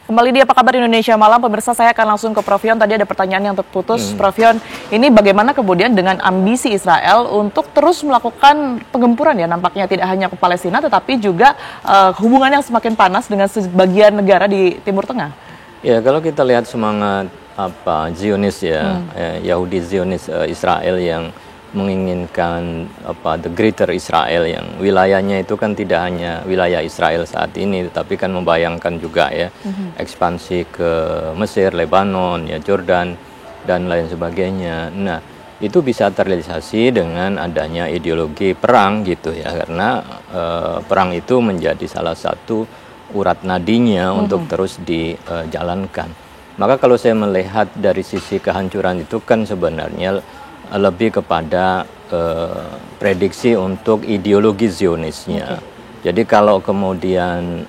Kembali di Apa Kabar Indonesia Malam, pemirsa, saya akan langsung ke Prof Yon. Tadi ada pertanyaan yang terputus. Prof Yon, ini bagaimana kemudian dengan ambisi Israel untuk terus melakukan penggempuran ya, nampaknya tidak hanya ke Palestina, tetapi juga hubungan yang semakin panas dengan sebagian negara di Timur Tengah? Ya, kalau kita lihat semangat Zionis ya, Yahudi Zionis Israel yang menginginkan the Greater Israel, yang wilayahnya itu kan tidak hanya wilayah Israel saat ini, tetapi kan membayangkan juga ya ekspansi ke Mesir, Lebanon, ya Jordan dan lain sebagainya. Nah, itu bisa terrealisasi dengan adanya ideologi perang gitu ya, karena perang itu menjadi salah satu urat nadinya untuk terus dijalankan. Maka kalau saya melihat dari sisi kehancuran itu kan sebenarnya lebih kepada prediksi untuk ideologi Zionisnya. Jadi kalau kemudian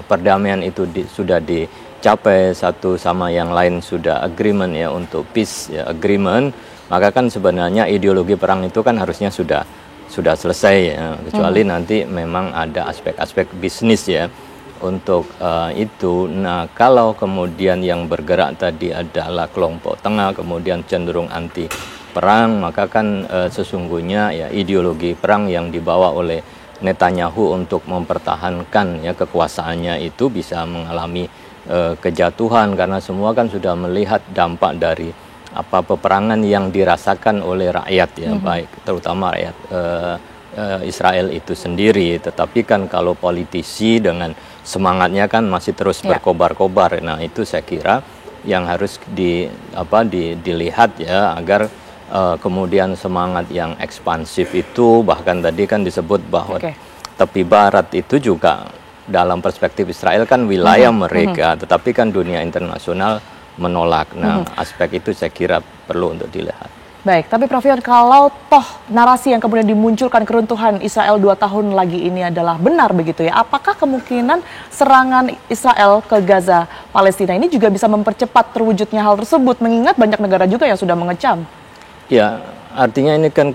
perdamaian itu sudah dicapai, satu sama yang lain sudah agreement ya untuk peace ya, agreement, maka kan sebenarnya ideologi perang itu kan harusnya sudah selesai ya, kecuali nanti memang ada aspek-aspek bisnis ya untuk itu. Nah, kalau kemudian yang bergerak tadi adalah kelompok tengah, kemudian cenderung anti perang, maka kan sesungguhnya ya ideologi perang yang dibawa oleh Netanyahu untuk mempertahankan ya kekuasaannya itu bisa mengalami kejatuhan, karena semua kan sudah melihat dampak dari peperangan yang dirasakan oleh rakyat ya, baik terutama rakyat Israel itu sendiri. Tetapi kan kalau politisi dengan semangatnya kan masih terus berkobar-kobar. Nah, itu saya kira yang harus dilihat ya, agar kemudian semangat yang ekspansif itu, bahkan tadi kan disebut bahwa tepi barat itu juga dalam perspektif Israel kan wilayah mereka, tetapi kan dunia internasional menolak. Nah, aspek itu saya kira perlu untuk dilihat. Baik, tapi Prof Yon, kalau toh narasi yang kemudian dimunculkan keruntuhan Israel 2 tahun lagi ini adalah benar begitu ya, apakah kemungkinan serangan Israel ke Gaza, Palestina ini juga bisa mempercepat terwujudnya hal tersebut, mengingat banyak negara juga yang sudah mengecam? Ya, artinya ini kan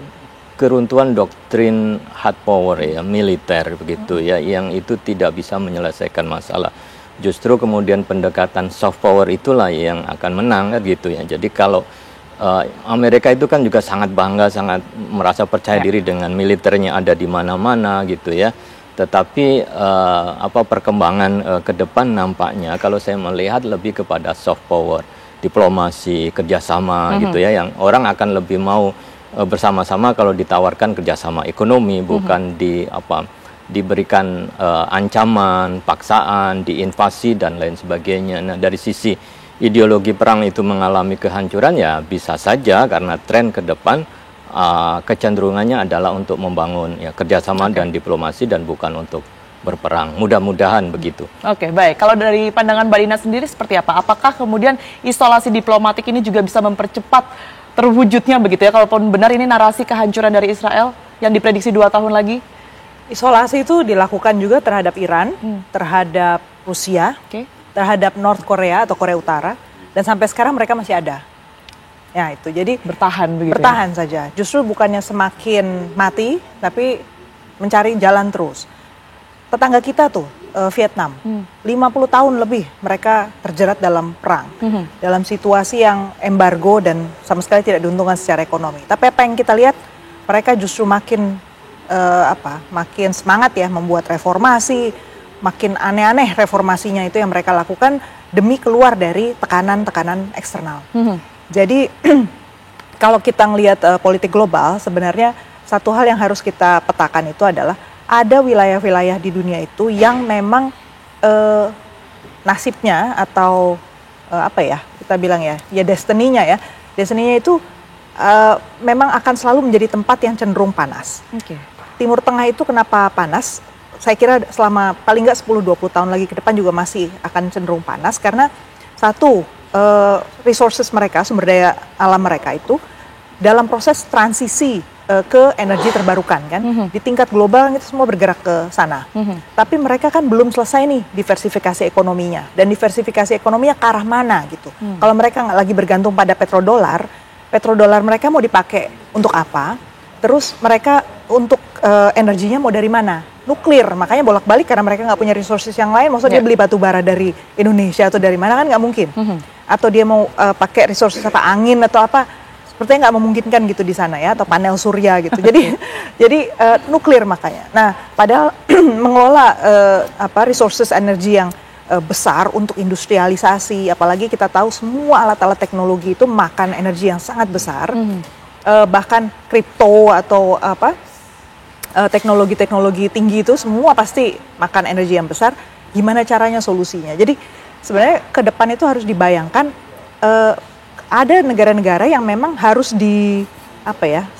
keruntuhan doktrin hard power ya, militer begitu ya, yang itu tidak bisa menyelesaikan masalah. Justru kemudian pendekatan soft power itulah yang akan menang kan gitu ya. Jadi kalau Amerika itu kan juga sangat bangga, sangat merasa percaya diri dengan militernya ada di mana-mana gitu ya. Tetapi perkembangan ke depan nampaknya kalau saya melihat lebih kepada soft power, diplomasi, kerjasama gitu ya, yang orang akan lebih mau bersama-sama kalau ditawarkan kerjasama ekonomi, bukan diberikan ancaman, paksaan, diinvasi dan lain sebagainya. Nah, dari sisi ideologi perang itu mengalami kehancuran ya bisa saja, karena tren ke depan kecenderungannya adalah untuk membangun ya kerjasama dan diplomasi dan bukan untuk berperang. Mudah-mudahan begitu. Oke, baik. Kalau dari pandangan Mbak Dina sendiri seperti apa? Apakah kemudian isolasi diplomatik ini juga bisa mempercepat terwujudnya begitu ya, kalaupun benar ini narasi kehancuran dari Israel yang diprediksi 2 tahun lagi? Isolasi itu dilakukan juga terhadap Iran, terhadap Rusia, terhadap North Korea atau Korea Utara, dan sampai sekarang mereka masih ada. Ya, itu. Jadi bertahan begitu. Bertahan saja. Justru bukannya semakin mati, tapi mencari jalan terus. Tetangga kita tuh, Vietnam, 50 tahun lebih mereka terjerat dalam perang, dalam situasi yang embargo dan sama sekali tidak diuntungkan secara ekonomi. Tapi apa yang kita lihat, mereka justru makin makin semangat ya membuat reformasi, makin aneh-aneh reformasinya itu yang mereka lakukan demi keluar dari tekanan-tekanan eksternal. Jadi kalau kita ngelihat politik global, sebenarnya satu hal yang harus kita petakan itu adalah ada wilayah-wilayah di dunia itu yang memang nasibnya atau kita bilang ya destiny-nya itu memang akan selalu menjadi tempat yang cenderung panas. Timur Tengah itu kenapa panas? Saya kira selama paling nggak 10-20 tahun lagi ke depan juga masih akan cenderung panas, karena satu, resources mereka, sumber daya alam mereka itu dalam proses transisi ke energi terbarukan kan, di tingkat global itu semua bergerak ke sana. Tapi mereka kan belum selesai nih diversifikasi ekonominya, dan diversifikasi ekonominya ke arah mana gitu. Kalau mereka nggak lagi bergantung pada petrodolar mereka mau dipakai untuk apa? Terus mereka untuk energinya mau dari mana? nuklir, makanya bolak-balik karena mereka nggak punya resources yang lain. Maksudnya dia beli batu bara dari Indonesia atau dari mana kan nggak mungkin. Atau dia mau pakai resources apa angin atau apa, sepertinya nggak memungkinkan gitu di sana ya, atau panel surya gitu. jadi nuklir makanya. Nah, padahal mengelola resources energi yang besar untuk industrialisasi, apalagi kita tahu semua alat-alat teknologi itu makan energi yang sangat besar. Bahkan kripto atau teknologi-teknologi tinggi itu semua pasti makan energi yang besar. Gimana caranya solusinya? Jadi sebenarnya ke depan itu harus dibayangkan ada negara-negara yang memang harus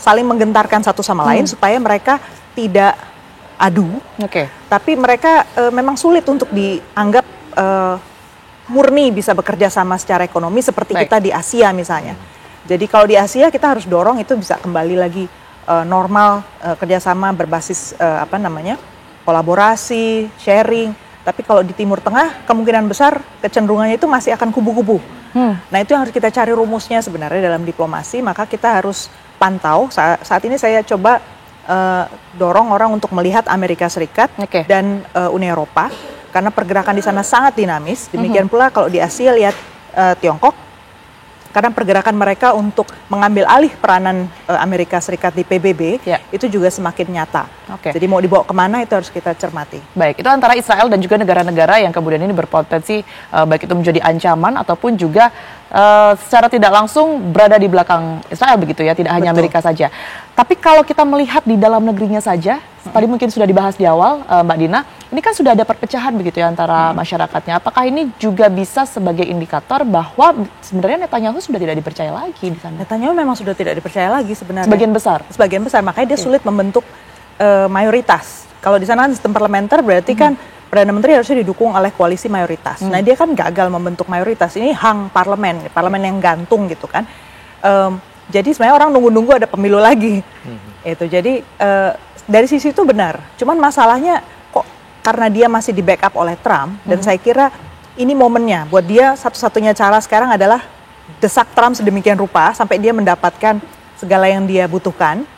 saling menggentarkan satu sama lain supaya mereka tidak adu. Tapi mereka memang sulit untuk dianggap murni bisa bekerja sama secara ekonomi seperti kita di Asia misalnya. Jadi kalau di Asia kita harus dorong itu bisa kembali lagi normal, kerjasama berbasis kolaborasi, sharing. Tapi kalau di Timur Tengah kemungkinan besar kecenderungannya itu masih akan kubu-kubu. Nah itu yang harus kita cari rumusnya sebenarnya dalam diplomasi. Maka kita harus pantau. Saat ini saya coba dorong orang untuk melihat Amerika Serikat dan Uni Eropa karena pergerakan di sana sangat dinamis. Demikian pula kalau di Asia lihat Tiongkok. Karena pergerakan mereka untuk mengambil alih peranan Amerika Serikat di PBB itu juga semakin nyata. Jadi mau dibawa kemana itu harus kita cermati. Baik, itu antara Israel dan juga negara-negara yang kemudian ini berpotensi baik itu menjadi ancaman ataupun juga secara tidak langsung berada di belakang Israel begitu ya, tidak hanya Amerika saja. Tapi kalau kita melihat di dalam negerinya saja, tadi mungkin sudah dibahas di awal Mbak Dina, ini kan sudah ada perpecahan begitu ya antara masyarakatnya. Apakah ini juga bisa sebagai indikator bahwa sebenarnya Netanyahu sudah tidak dipercaya lagi di sana? Netanyahu memang sudah tidak dipercaya lagi sebenarnya. Sebagian besar, makanya dia sulit membentuk mayoritas. Kalau di sana kan sistem parlementer berarti kan Perdana Menteri harusnya didukung oleh koalisi mayoritas. Nah dia kan gagal membentuk mayoritas. Ini hang parlemen yang gantung gitu kan. Jadi sebenarnya orang nunggu-nunggu ada pemilu lagi. Itu jadi dari sisi itu benar. Cuman masalahnya kok karena dia masih di backup oleh Trump dan saya kira ini momennya buat dia. Satu-satunya cara sekarang adalah desak Trump sedemikian rupa sampai dia mendapatkan segala yang dia butuhkan.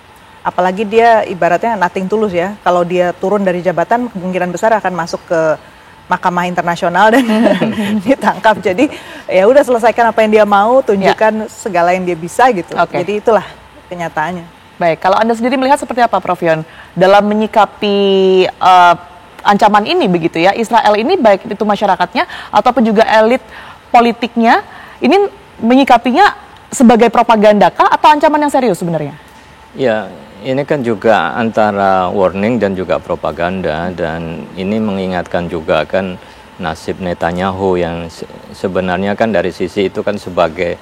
Apalagi dia ibaratnya nothing tulus ya. Kalau dia turun dari jabatan kemungkinan besar akan masuk ke Mahkamah Internasional dan ditangkap. Jadi ya udah selesaikan apa yang dia mau, tunjukkan segala yang dia bisa gitu. Jadi itulah kenyataannya. Baik, kalau Anda sendiri melihat seperti apa Prof Yon dalam menyikapi ancaman ini begitu ya, Israel ini baik itu masyarakatnya ataupun juga elit politiknya ini menyikapinya sebagai propagandakah atau ancaman yang serius sebenarnya? Ya, ini kan juga antara warning dan juga propaganda, dan ini mengingatkan juga kan nasib Netanyahu yang sebenarnya kan dari sisi itu kan sebagai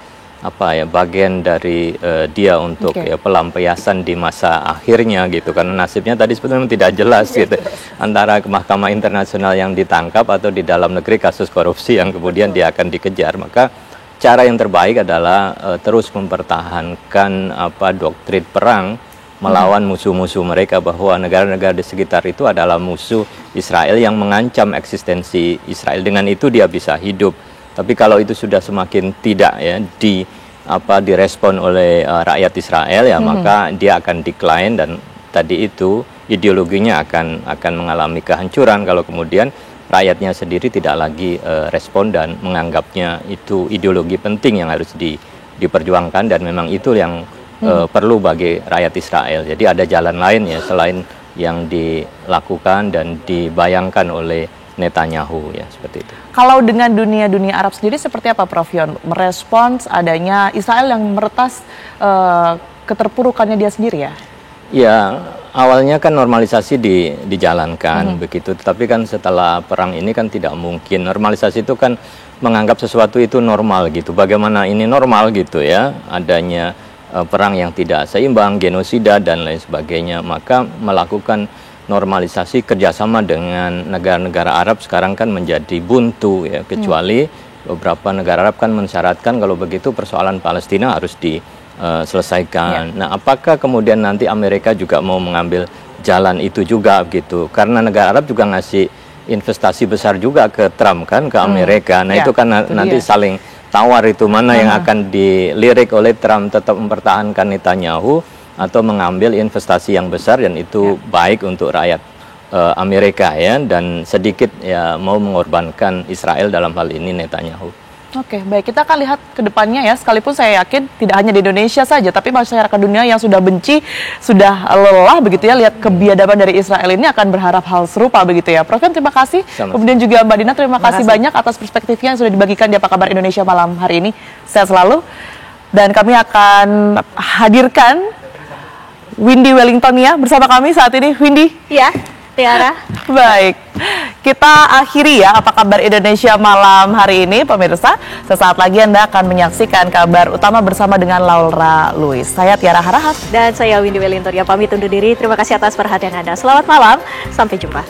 bagian dari dia untuk pelampiasan di masa akhirnya gitu, karena nasibnya tadi sebenarnya tidak jelas gitu antara Mahkamah Internasional yang ditangkap atau di dalam negeri kasus korupsi yang kemudian dia akan dikejar. Maka cara yang terbaik adalah terus mempertahankan doktrin perang melawan musuh-musuh mereka, bahwa negara-negara di sekitar itu adalah musuh Israel yang mengancam eksistensi Israel. Dengan itu dia bisa hidup. Tapi kalau itu sudah semakin tidak ya direspon oleh rakyat Israel ya, maka dia akan decline, dan tadi itu ideologinya akan mengalami kehancuran kalau kemudian rakyatnya sendiri tidak lagi respon dan menganggapnya itu ideologi penting yang harus diperjuangkan, dan memang itu yang perlu bagi rakyat Israel. Jadi ada jalan lain ya selain yang dilakukan dan dibayangkan oleh Netanyahu ya, seperti itu. Kalau dengan dunia Arab sendiri seperti apa Prof Yon merespons adanya Israel yang meretas keterpurukannya dia sendiri ya? Ya, awalnya kan normalisasi dijalankan begitu, tetapi kan setelah perang ini kan tidak mungkin. Normalisasi itu kan menganggap sesuatu itu normal gitu. Bagaimana ini normal gitu ya, adanya perang yang tidak seimbang, genosida dan lain sebagainya. Maka melakukan normalisasi kerjasama dengan negara-negara Arab sekarang kan menjadi buntu ya, kecuali beberapa negara Arab kan mensyaratkan kalau begitu persoalan Palestina harus diselesaikan. Nah, apakah kemudian nanti Amerika juga mau mengambil jalan itu juga gitu? Karena negara Arab juga ngasih investasi besar juga ke Trump kan, ke Amerika. Nah itu kan nanti saling tawar itu mana yang akan dilirik oleh Trump, tetap mempertahankan Netanyahu atau mengambil investasi yang besar, dan itu baik untuk rakyat Amerika ya, dan sedikit ya mau mengorbankan Israel dalam hal ini Netanyahu. Oke, baik. Kita akan lihat ke depannya ya, sekalipun saya yakin tidak hanya di Indonesia saja, tapi masyarakat dunia yang sudah benci, sudah lelah begitu ya, lihat kebiadaban dari Israel ini akan berharap hal serupa begitu ya. Prof, terima kasih. Sama-sama. Kemudian juga Mbak Dina, terima kasih banyak atas perspektifnya yang sudah dibagikan di Apa Kabar Indonesia malam hari ini. Sehat selalu. Dan kami akan hadirkan Windy Wellington ya bersama kami saat ini. Windy. Ya, Tiara. Baik, kita akhiri ya Apa Kabar Indonesia malam hari ini, pemirsa. Sesaat lagi Anda akan menyaksikan kabar utama bersama dengan Laura Louis. Saya Tiara Harahap. Dan saya Windy Wellington, ya pamit undur diri. Terima kasih atas perhatian Anda. Selamat malam, sampai jumpa.